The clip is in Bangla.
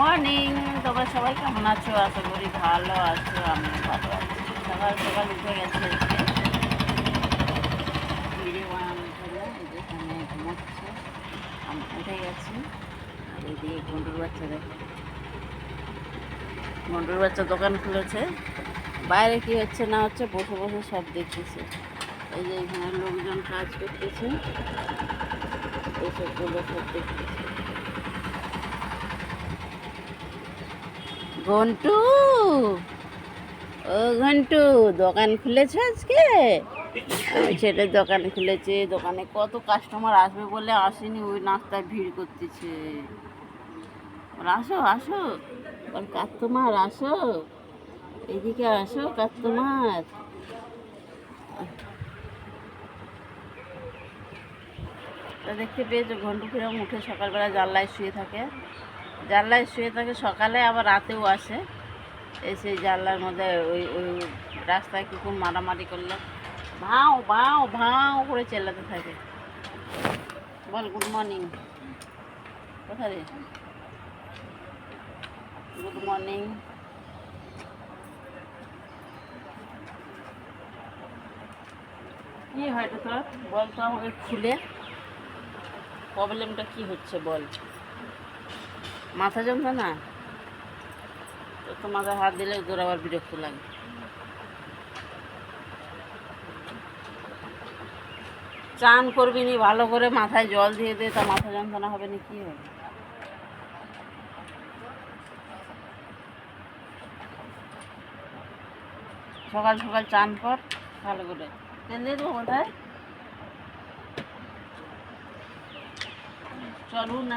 মর্নিং। তোমরা সবাই কেমন আছো? আশা করি ভালো আছো, আমি ভালো আছি। সকাল সকাল উঠে গেছে আজকে, ভিডিও বানানোর জন্য। যেখানে ঘুমাচ্ছে আমি উঠে গেছি। আর এদিকে গন্ডুর বাচ্চা, দেখো গন্ডুর বাচ্চা দোকান খুলেছে। বাইরে কি হচ্ছে না হচ্ছে বসে বসে সব দেখতেছে। এই যে এখানে লোকজন কাজ করতেছে, এইসবগুলো সব দেখতেছে। ঘন্টু, ও ঘন্টু, দোকান খুলেছে আজকে? ছেলে দোকান খুলেছে, দোকানে কত কাস্টমার আসবে বলে আসেনি, ওই নাস্তায় ভিড় করতেছে। আসো আসো, কাস্টমার আসো, এদিকে আসো কাস্টমার। তা দেখতে পেয়েছো ঘন্টু কিরকম উঠে সকালবেলা জানলায় শুয়ে থাকে। জানলায় শুয়ে থাকে সকালে, আবার রাতেও আসে, এসে জানলার মধ্যে ওই ওই রাস্তায় কুকুর মারামারি করলে ভাও ভাও ভাও করে চেল্লাতে থাকে। বল গুড মর্নিং। কোথায় রে? Good morning. কী হয়তো তোর বল তো আমাকে খুলে, প্রবলেমটা কি হচ্ছে বল। মাথা যন্ত্রণা? তোর তো মাথায় হাত দিলে তোর আবার বিরক্ত লাগে। চান করবি নি ভালো করে, মাথায় জল দিয়ে দে, তা মাথা যন্ত্রণা হবে না? কি হবে? সকাল সকাল চান কর ভালো করে। তেল দিয়ে দেবো মাথায়? চল উঠ না।